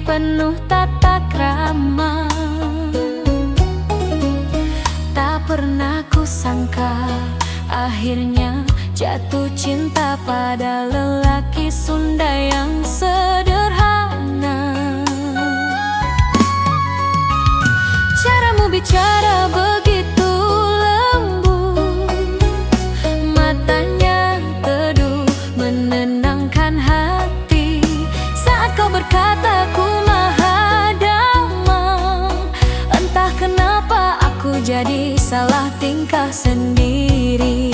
penuh tata krama. Tak pernah kusangka akhirnya jatuh cinta pada lelaki Sunda yang sederhana. Caramu bicara begitu lembut, matanya teduh menenangkan hati. Saat kau berkata ku maha damai, entah kenapa aku jadi salah tingkah sendiri.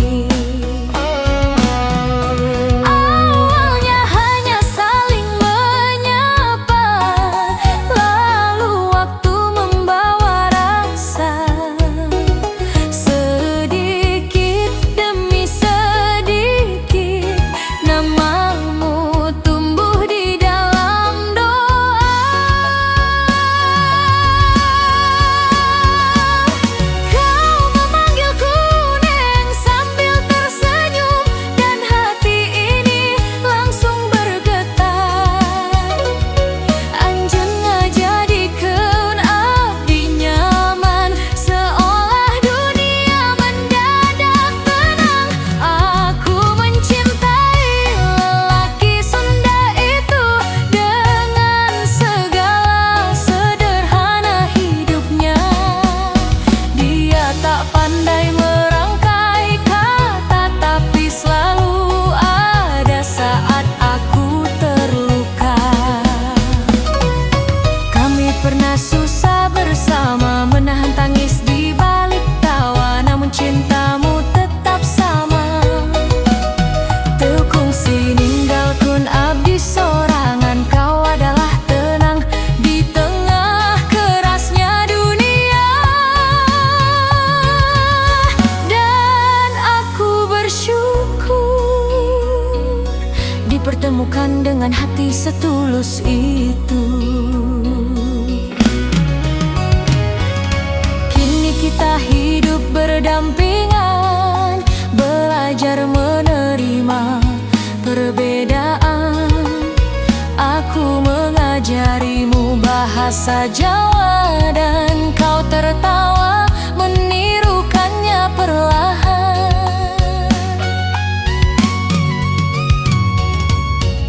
Pertemukan dengan hati setulus itu. Kini kita hidup berdampingan, belajar menerima perbedaan. Aku mengajarimu bahasa Jawa dan kau tertawa menirukannya perlahan.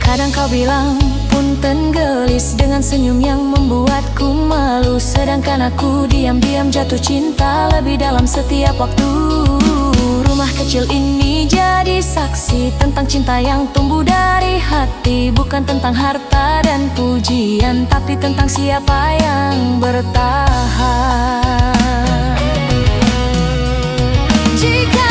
Kadang kau bilang punten gelis dengan senyum yang membuatku malu, sedangkan aku diam-diam jatuh cinta lebih dalam setiap waktu. Rumah kecil ini jadi saksi tentang cinta yang tumbuh dari hati, bukan tentang harta dan pujian, tapi tentang siapa yang bertahan. Jika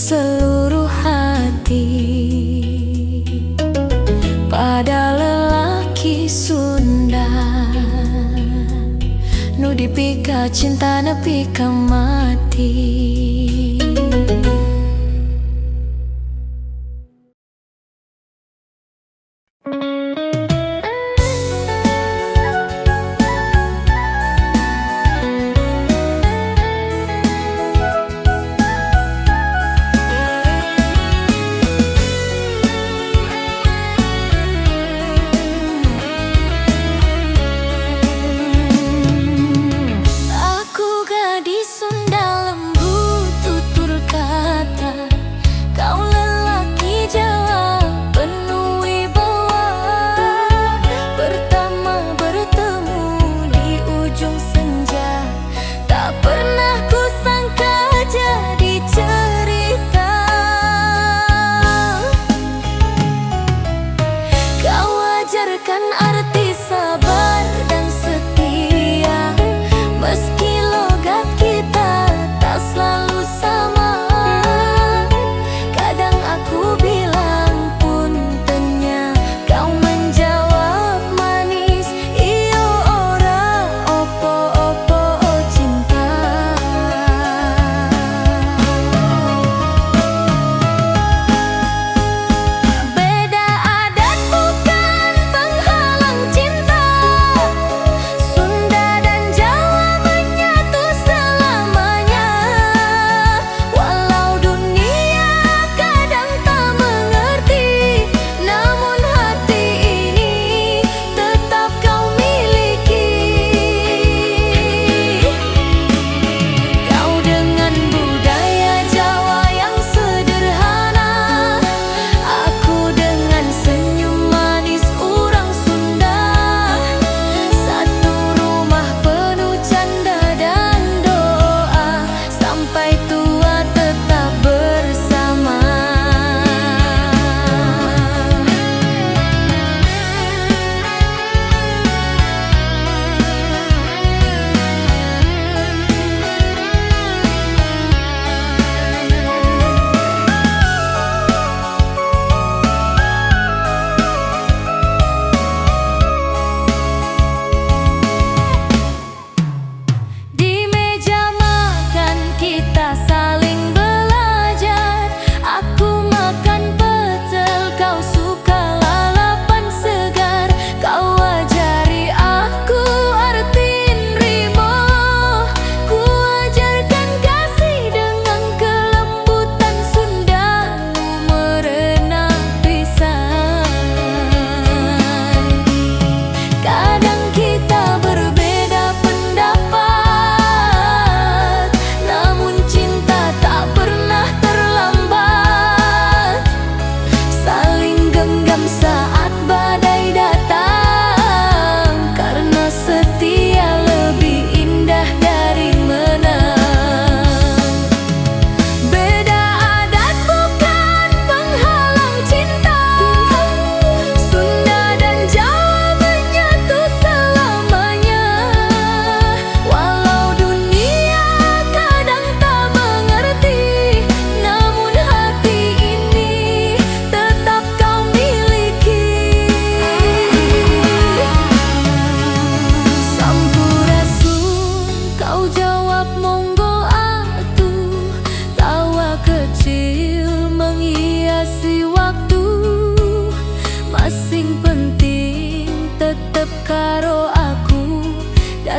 seluruh hati pada lelaki Sunda, nu dipika cinta nepi ka mati.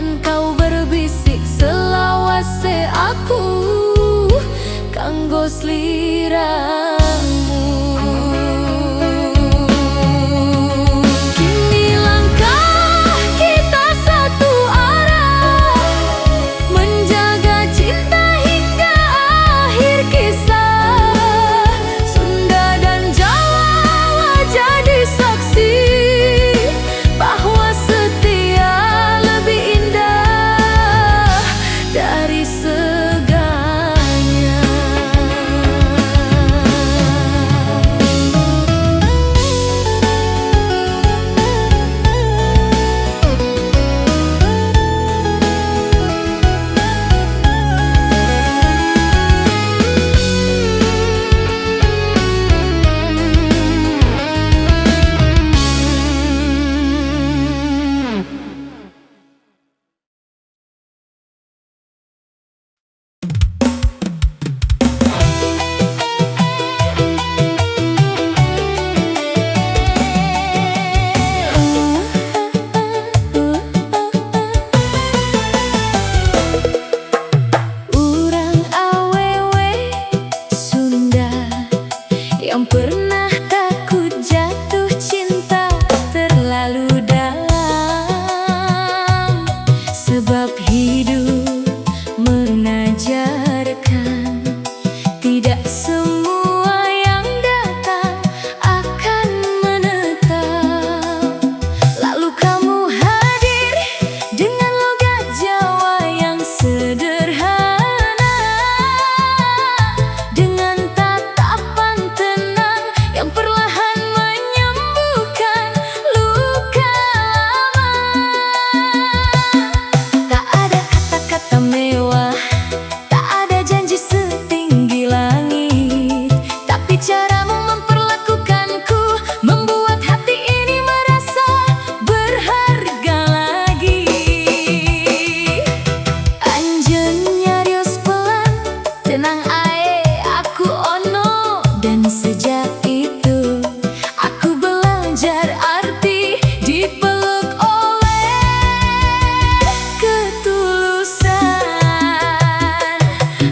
dan kau berbisik selawase aku kanggo sliramu. Kini langkah kita satu arah, menjaga cinta hingga akhir kisah. Sunda dan Jawa jadi saksi bahwa setia lebih indah dari segalanya. Yang pernah takut jatuh cinta terlalu dalam, sebab hidup mengajarkan tidak semua yang datang akan menetap. Lalu kamu hadir dengan logat Jawa yang sederhana, dengan tatapan yang perlahan menyembuhkan luka lama. Tak ada kata-kata mewah, tak ada janji setinggi langit, tapi caramu memperlakukanku membuat hati ini merasa berharga lagi. Anjeun nyarios pelan, tenang ae aku ono, dan sejak itu aku belajar arti dipeluk oleh ketulusan.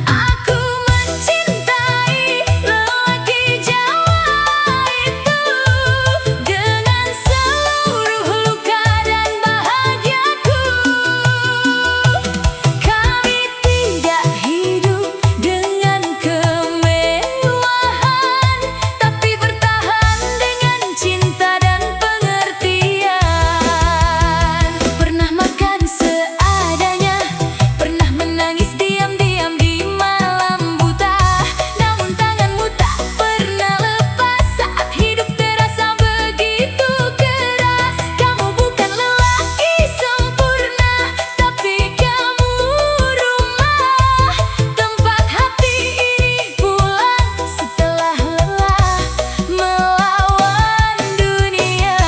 Aku mencintai lelaki Jawa itu dengan seluruh luka dan bahagiaku. Kami tidak hidup dengan kemewahan, tapi bertahan dengan cinta dan pengertian. Pernah makan seadanya, pernah menangis diam-diam di malam buta, namun tanganmu tak pernah lepas saat hidup terasa begitu keras. Kamu bukan lelaki sempurna, tapi kamu rumah tempat hati ini pulang setelah lelah melawan dunia.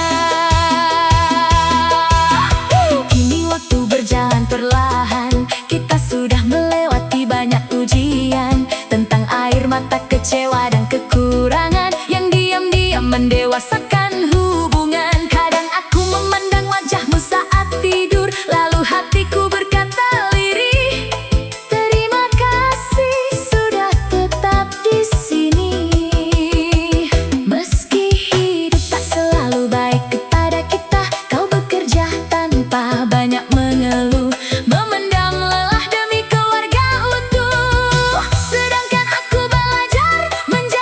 Kini waktu berjalan perlahan, kita sudah melewati banyak ujian, tentang air mata, kecewa dan kekurangan yang diam-diam mendewasakan hubungan. Kadang aku memandang wajahmu saat tidur, lalu hatiku berkata lirih, terima kasih sudah tetap di sini. Meski hidup tak selalu baik kepada kita, kau bekerja tanpa banyak mengeluh, memendam lelah demi keluarga utuh. Sedangkan aku belajar menjadi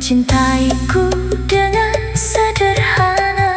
mencintaiku dengan sederhana.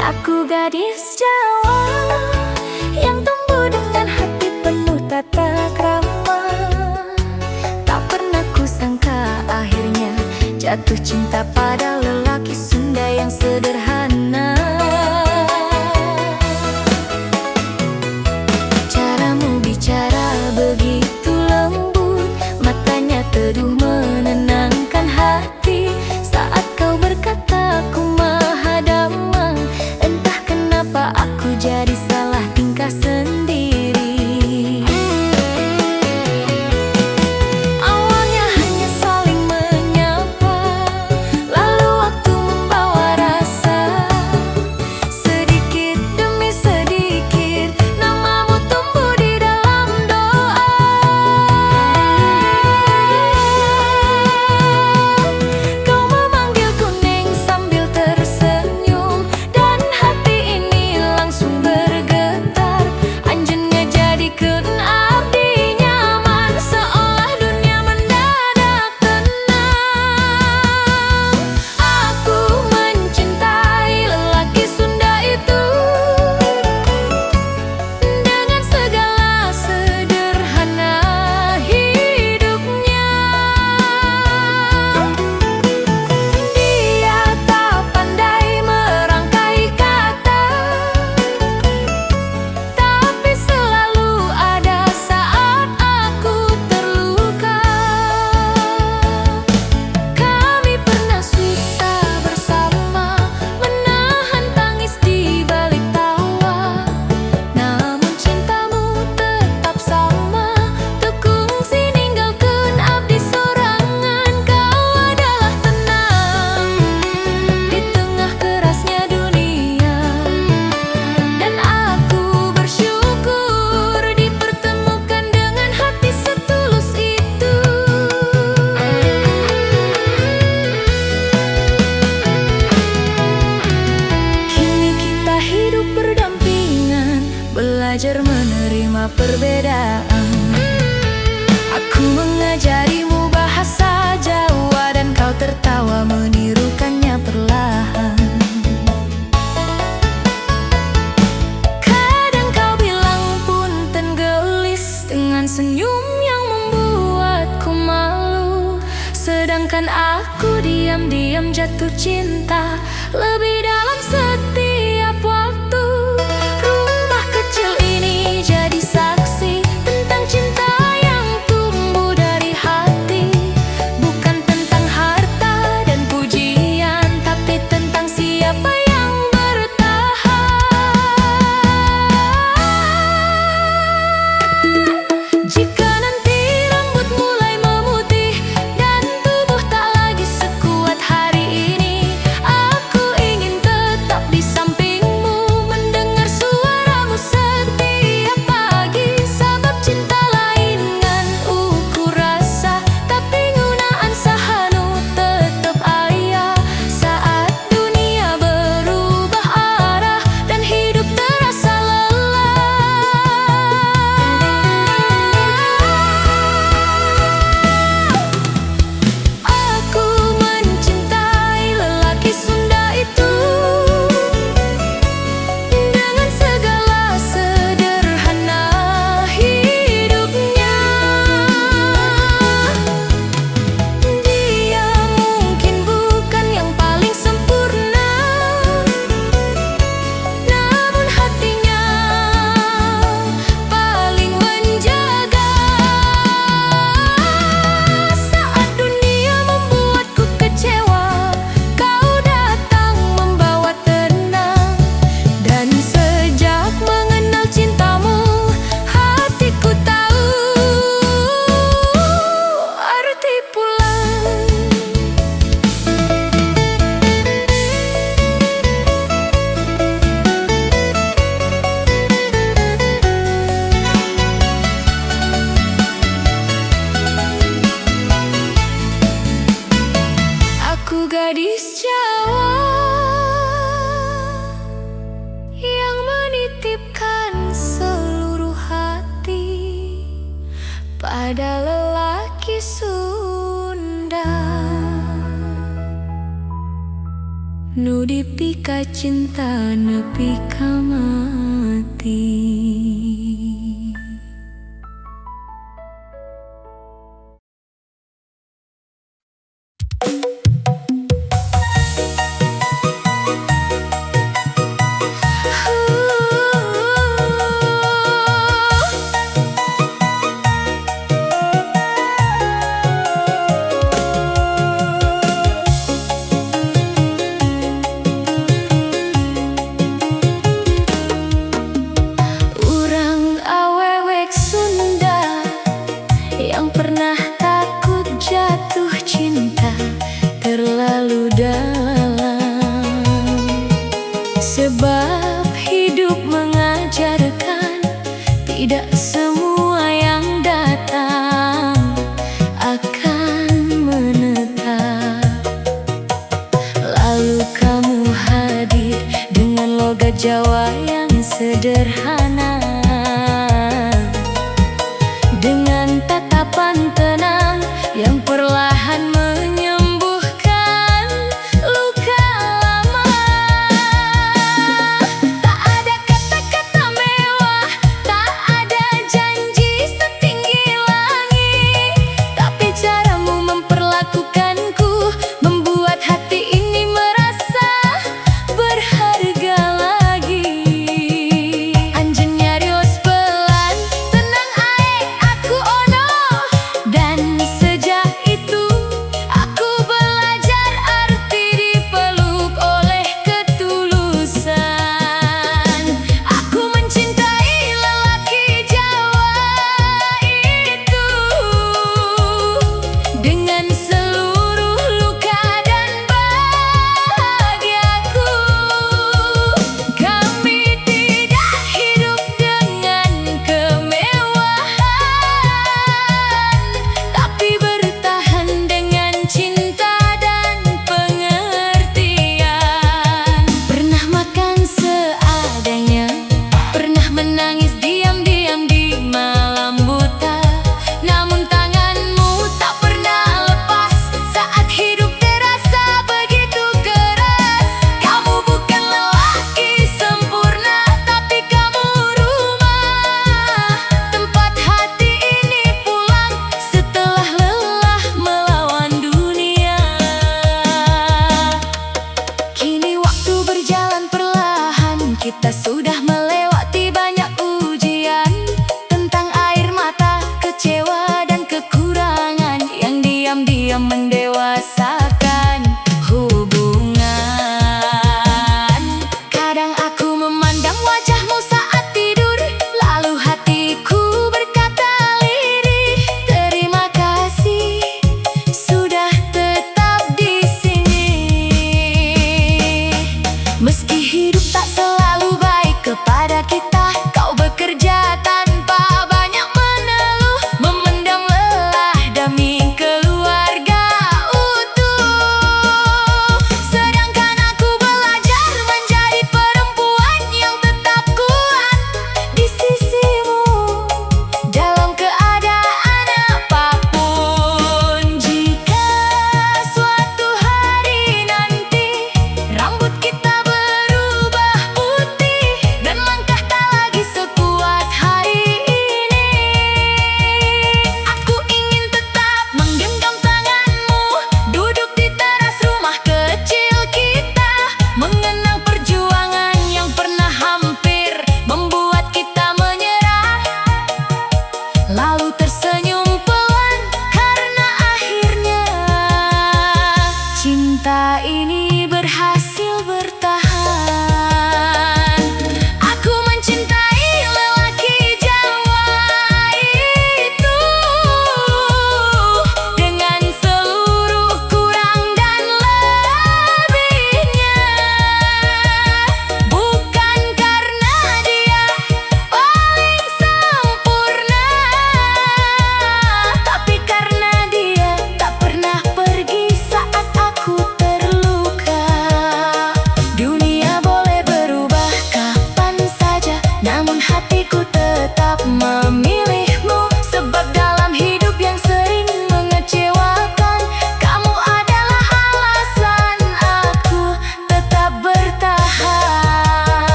Aku gadis Jawa yang tumbuh dengan hati penuh tata krama. Tak pernah kusangka akhirnya jatuh cinta pada lelaki Sunda yang sederhana. Caramu bicara begitu lembut, matanya teduh menenangkan hati. Saat kau berkata ku maha damang, entah kenapa aku jadi salah tingkah sendiri. Awalnya hanya saling menyapa, lalu waktu membawa rasa. Sedikit demi sedikit namamu tumbuh di dalam doa. Kau memanggilku Neng sambil tersenyum, dan hati ini langsung bergetar. Anjeunnya jadikeun abdi nyaman, seolah dunia mendadak tenang. Aku mencintai lelaki Sunda itu dengan segala sederhana hidupnya. Dia tak pandai merangkai kata, tapi selalu ada saat aku terluka. Kami pernah susah bersama, menahan tangis di balik tawa. Namun cintamu tetap sama, tekung sininggalkeun abdi sorangan. Kau adalah tenang di tengah kerasnya dunia, dan aku bersyukur dipertemukan dengan hati setulus itu. Kini kita hidup berdampingan, belajar menerima perbedaan. Aku mengajarimu bahasa Jawa, dan kau tertawa menirukannya perlahan. Kadang kau bilang punten gelis dengan senyum yang membuatku malu, sedangkan aku diam-diam jatuh cinta lebih dalam setiap waktu. Rumah kecil ini jadi saksi tentang cinta yang tumbuh dari hati, bukan tentang harta dan pujian, tapi tentang siapa yang bertahan. Jika nanti rambut mulai memutih dan tubuh tak lagi sekuat hari ini, aku ingin ada lelaki Sunda nu dipika cinta nepi ka mati. Sebab hidup mengajarkan tidak semua yang datang akan menetap. Lalu kamu hadir dengan logat Jawa yang sederhana, dengan tatapan tenang yang perlahan menyembuhkan luka lama. Tak ada kata-kata mewah, tak ada janji setinggi langit, tapi caramu memperlakukanku membuat hati ini merasa berharga lagi. Anjeun nyarios pelan, tenang ae aku ono. Dan sejak itu aku belajar arti dipeluk oleh ketulusan. Aku mencintai lelaki Jawa itu dengan seluruh luka dan bahagiaku. Kami tidak hidup dengan kemewahan, tapi bertahan dengan cinta dan pengertian. Pernah makan seadanya, pernah menangis diam-diam di malam buta, namun tanganmu tak pernah lepas saat hidup terasa begitu keras. Kamu bukan lelaki sempurna, tapi kamu rumah tempat hati ini pulang setelah lelah melawan dunia. Kini waktu berjalan perlahan, kita sudah melewati banyak ujian tentang air mata, kecewa dan kekurangan yang diam-diam mendewasakan hubungan. Kadang aku memandang wajahmu saat tidur, lalu hatiku berkata lirih, terima kasih sudah tetap di sini. Meski hidup tak selalu baik kepada kita, kau bekerja tanpa banyak mengeluh, memendam lelah demi keluarga utuh. Sedangkan aku belajar menjadi perempuan yang tetap kuat di sisimu dalam keadaan apapun. Jika suatu hari nanti rambut kita berubah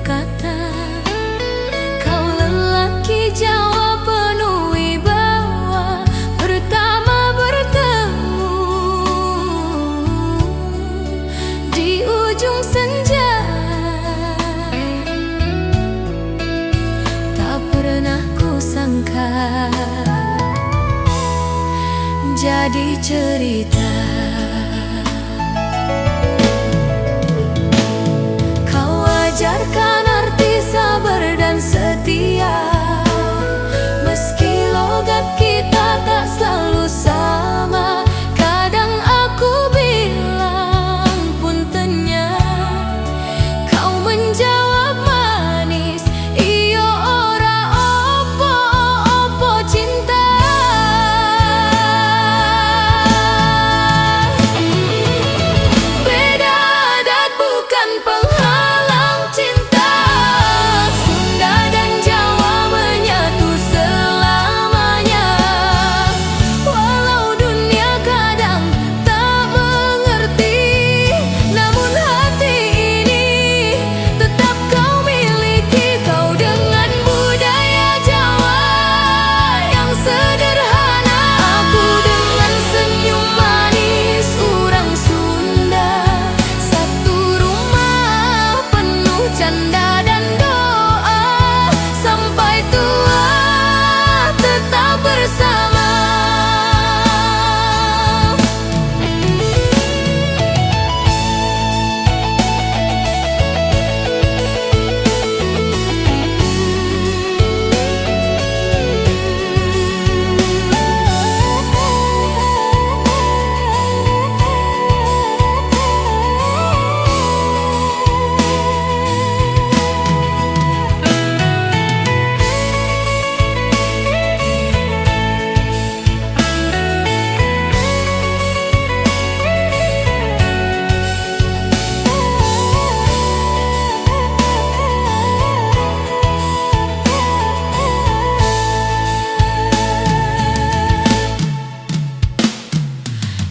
berkata, kau lelaki Jawa penuh wibawa, pertama bertemu di ujung senja. Tak pernah kusangka jadi cerita. Kau ajarkan arti sabar dan setia, meski logat kita tak selalu sama. Kadang aku bilang puntennya, kau menjawab manis, iyo ora opo-opo cinta. Beda adat bukan penghalang cinta, Sunda dan Jawa menyatu selamanya. Walau dunia kadang tak mengerti, namun hati ini tetap kau miliki. Kau dengan budaya Jawa yang sederhana, aku dengan senyum manis orang Sunda. Satu rumah penuh canda dan doa, sampai tua tetap bersama.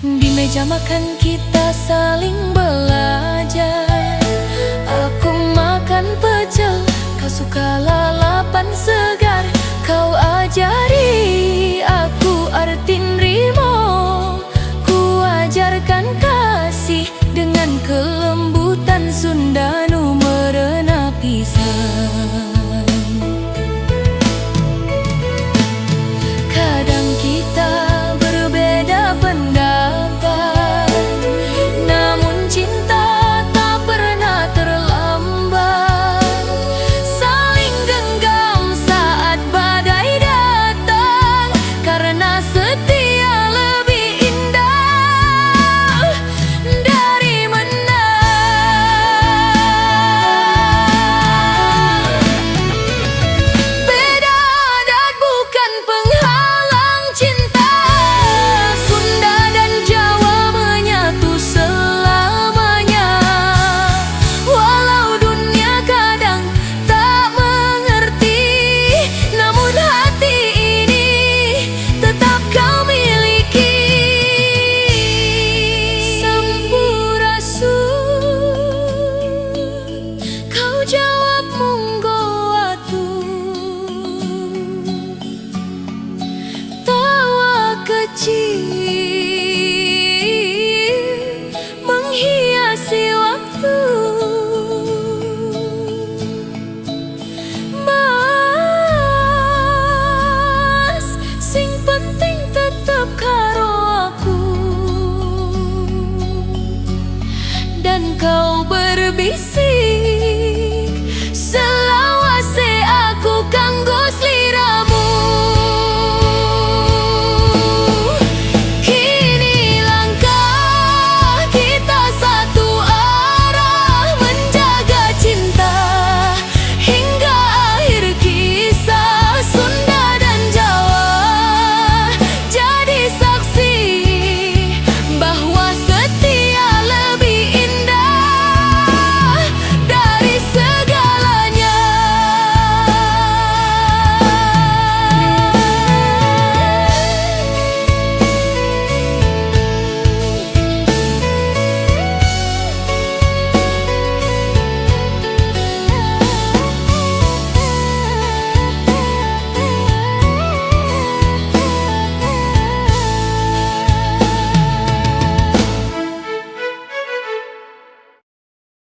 Di meja makan kita saling belajar, aku makan pecel, kau suka